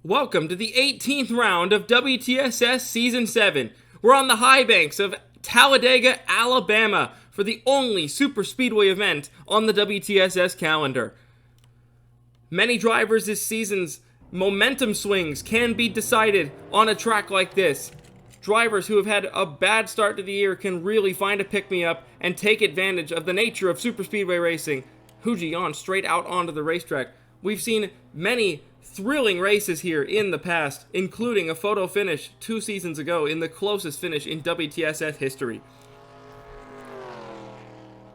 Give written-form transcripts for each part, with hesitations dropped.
Welcome to the 18th round of WTSS Season 7. We're on the high banks of Talladega, Alabama for the only super speedway event on the WTSS calendar. Many drivers this season's momentum swings can be decided on a track like this. Drivers who have had a bad start to the year can really find a pick-me-up and take advantage of the nature of super speedway racing. Huji straight out onto the racetrack. We've seen many thrilling races here in the past, including a photo finish 2 seasons ago in the closest finish in WTSS history.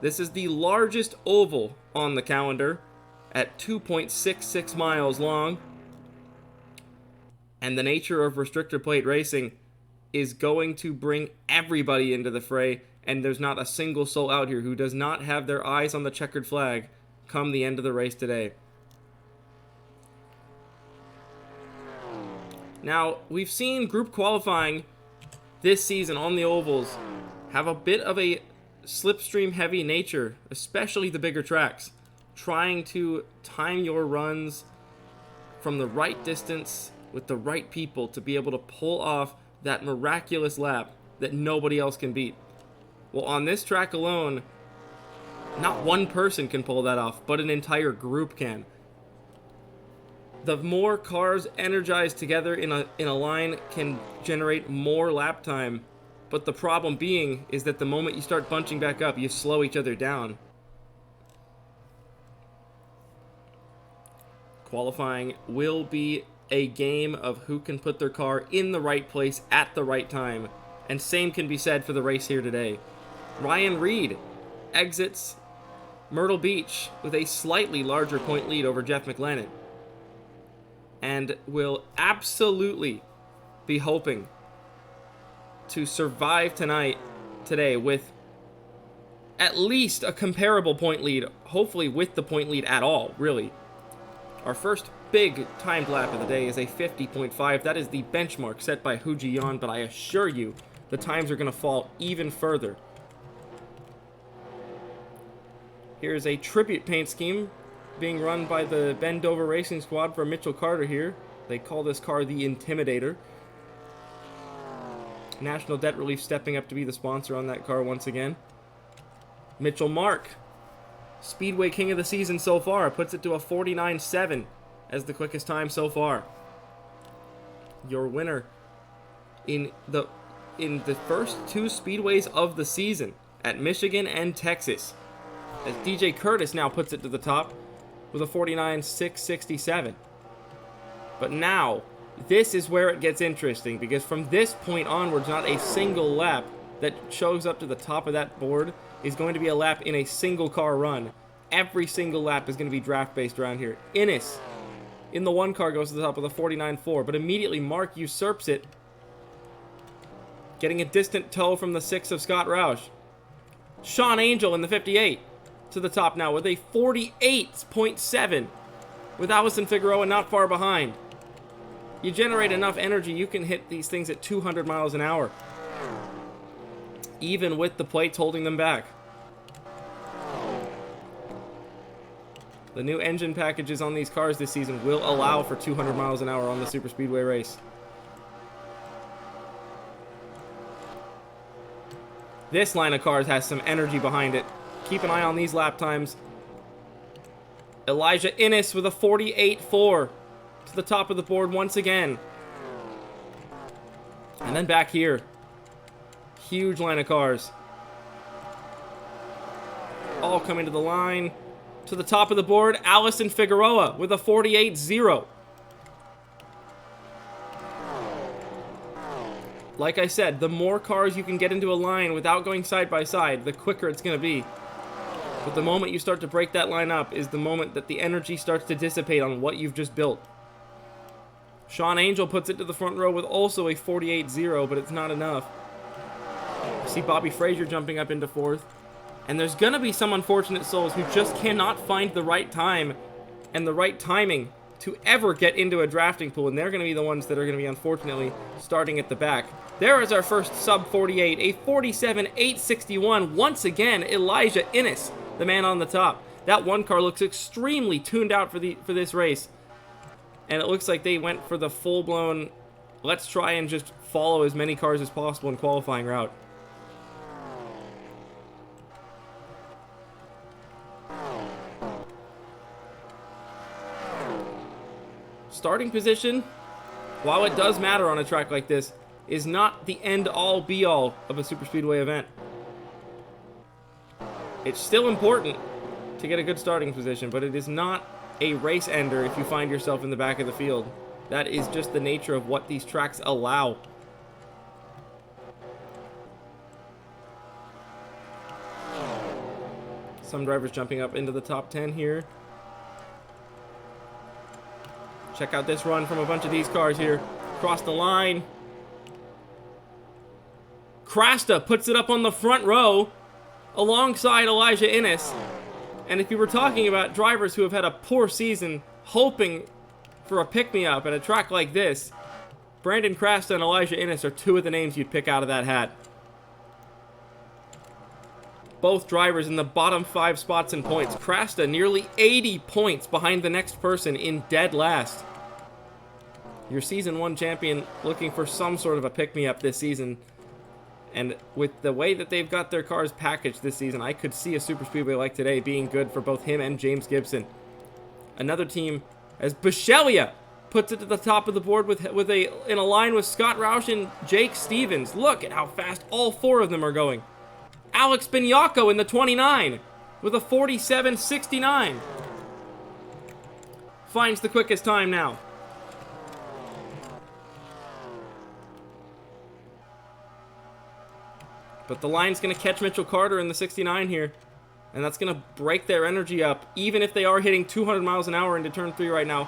This is the largest oval on the calendar at 2.66 miles long, and the nature of restrictor plate racing is going to bring everybody into the fray, and there's not a single soul out here who does not have their eyes on the checkered flag come the end of the race today. Now, we've seen group qualifying this season on the ovals have a bit of a slipstream heavy nature, especially the bigger tracks, trying to time your runs from the right distance with the right people to be able to pull off that miraculous lap that nobody else can beat. Well, on this track alone, not one person can pull that off, but an entire group can. The more cars energized together in a line can generate more lap time, but the problem being is that the moment you start bunching back up, you slow each other down. Qualifying will be a game of who can put their car in the right place at the right time, and same can be said for the race here today. Ryan Reed exits Myrtle Beach with a slightly larger point lead over Jeff McLennan, and will absolutely be hoping to survive today with at least a comparable point lead, hopefully with the point lead at all, really. Our first big timed lap of the day is a 50.5. That is the benchmark set by Huji, but I assure you the times are going to fall even further. Here's a tribute paint scheme being run by the Ben Dover Racing Squad for Mitchell Carter here. They call this car the Intimidator. National Debt Relief stepping up to be the sponsor on that car once again. Mitchell Mark, Speedway King of the season so far, puts it to a 49.7 as the quickest time so far. Your winner in the first 2 speedways of the season at Michigan and Texas, as DJ Curtis now puts it to the top with a 49.667. But now, this is where it gets interesting, because from this point onwards, not a single lap that shows up to the top of that board is going to be a lap in a single car run. Every single lap is going to be draft based around here. Innes in the 1 car goes to the top with a 49.4, but immediately Mark usurps it, getting a distant tow from the 6 of Scott Roush. Sean Angel in the 58 to the top now with a 48.7, with Allison Figueroa not far behind. You generate enough energy, you can hit these things at 200 miles an hour, even with the plates holding them back. The new engine packages on these cars this season will allow for 200 miles an hour on the super speedway race. This line of cars has some energy behind it. Keep an eye on these lap times. Elijah Innes with a 48.4 to the top of the board once again. And then back here, huge line of cars, all coming to the line. To the top of the board, Allison Figueroa with a 48.0. Like I said, the more cars you can get into a line without going side by side, the quicker it's going to be. But the moment you start to break that line up is the moment that the energy starts to dissipate on what you've just built. Sean Angel puts it to the front row with also a 48.0, but it's not enough. I see Bobby Frazier jumping up into 4th. And there's going to be some unfortunate souls who just cannot find the right time and the right timing to ever get into a drafting pool, and they're going to be the ones that are going to be, unfortunately, starting at the back. There is our first sub 48, a 47.861. Once again, Elijah Innes, the man on the top. That 1 car looks extremely tuned out for this race. And it looks like they went for the full-blown, let's try and just follow as many cars as possible in qualifying route. Starting position, while it does matter on a track like this, is not the end-all be-all of a superspeedway event. It's still important to get a good starting position, but it is not a race ender if you find yourself in the back of the field. That is just the nature of what these tracks allow. Some drivers jumping up into the top 10 here. Check out this run from a bunch of these cars here. Cross the line. Krasta puts it up on the front row alongside Elijah Innes. And if you were talking about drivers who have had a poor season hoping for a pick-me-up at a track like this, Brandon Krasta and Elijah Innes are two of the names you'd pick out of that hat. Both drivers in the bottom 5 spots in points. Krasta nearly 80 points behind the next person in dead last. Your Season 1 champion looking for some sort of a pick-me-up this season. And with the way that they've got their cars packaged this season, I could see a superspeedway like today being good for both him and James Gibson. Another team, as Bisceglia puts it to the top of the board in a line with Scott Roush and Jake Stevens. Look at how fast all 4 of them are going. Alex Bignacco in the 29 with a 47.69. Finds the quickest time now. But the line's going to catch Mitchell Carter in the 69 here. And that's going to break their energy up. Even if they are hitting 200 miles an hour into turn 3 right now.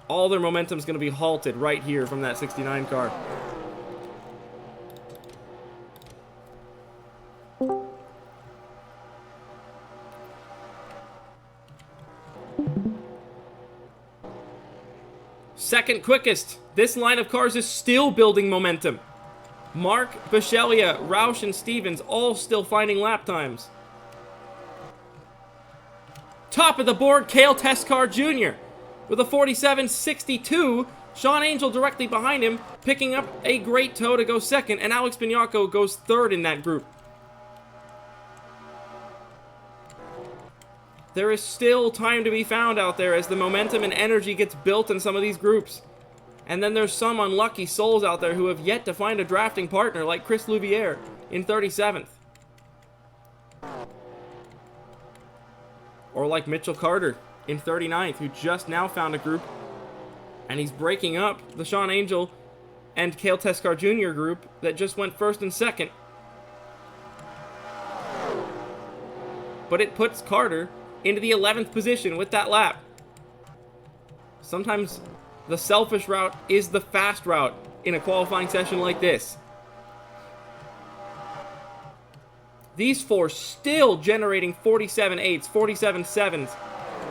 All their momentum's going to be halted right here from that 69 car. Second quickest. This line of cars is still building momentum. Mark, Bisceglia, Roush, and Stevens all still finding lap times. Top of the board, Cale Teskar Jr. with a 47.62. Sean Angel directly behind him, picking up a great tow to go second, and Alex Bignacco goes third in that group. There is still time to be found out there as the momentum and energy gets built in some of these groups. And then there's some unlucky souls out there who have yet to find a drafting partner, like Chris Louviere in 37th. Or like Mitchell Carter in 39th, who just now found a group. And he's breaking up the Sean Angel and Cale Teskar Jr. group that just went first and second. But it puts Carter into the 11th position with that lap. Sometimes the selfish route is the fast route in a qualifying session like this. These 4 still generating 47.8s, 47.7s.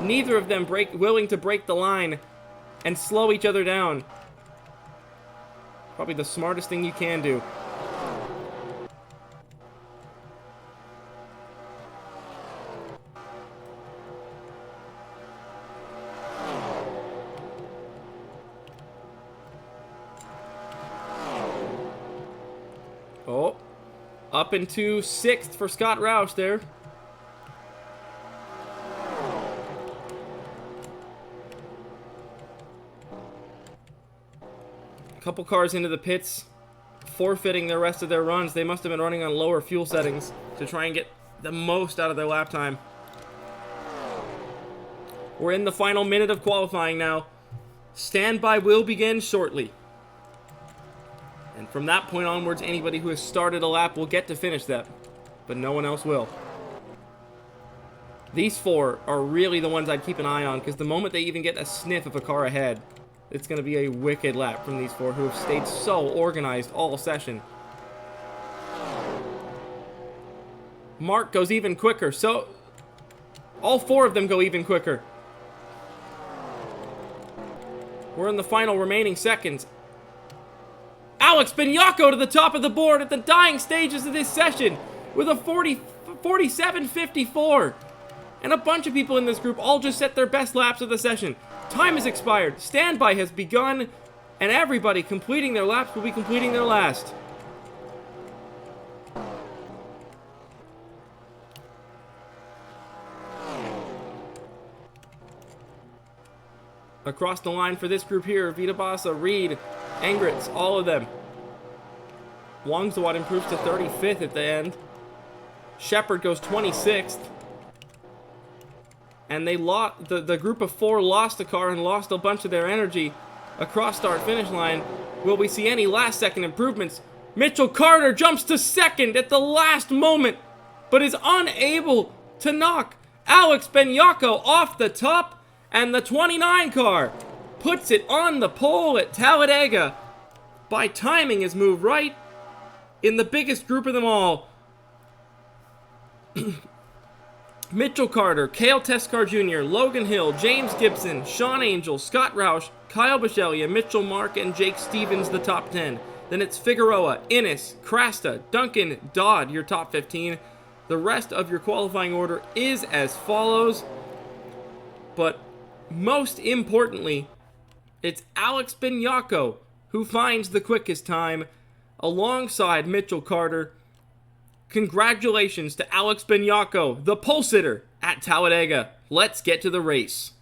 Neither of them willing to break the line and slow each other down. Probably the smartest thing you can do. Oh, up into 6th for Scott Roush there. A couple cars into the pits, forfeiting the rest of their runs. They must have been running on lower fuel settings to try and get the most out of their lap time. We're in the final minute of qualifying now. Standby will begin shortly. And from that point onwards, anybody who has started a lap will get to finish that, but no one else will. These 4 are really the ones I'd keep an eye on, because the moment they even get a sniff of a car ahead, it's going to be a wicked lap from these 4 who have stayed so organized all session. Mark goes even quicker, so all 4 of them go even quicker. We're in the final remaining seconds. Alex Bignacco to the top of the board at the dying stages of this session with a 47.54. And a bunch of people in this group all just set their best laps of the session. Time has expired. Standby has begun. And everybody completing their laps will be completing their last. Across the line for this group here, Vita Bassa, Reed, Engritz, all of them. Wangzuat improves to 35th at the end. Shepard goes 26th. And they lost, the group of 4 lost a car and lost a bunch of their energy across start-finish line. Will we see any last-second improvements? Mitchell Carter jumps to 2nd at the last moment, but is unable to knock Alex Benyako off the top. And the 29 car puts it on the pole at Talladega by timing his move right in the biggest group of them all. Mitchell Carter, Cale Teskar Jr., Logan Hill, James Gibson, Sean Angel, Scott Roush, Kyle Bichelia, Mitchell Mark, and Jake Stevens, the top 10. Then it's Figueroa, Innes, Krasta, Duncan, Dodd, your top 15. The rest of your qualifying order is as follows. But most importantly, it's Alex Benyako who finds the quickest time alongside Mitchell Carter. Congratulations to Alex Benyako, the pole sitter at Talladega. Let's get to the race.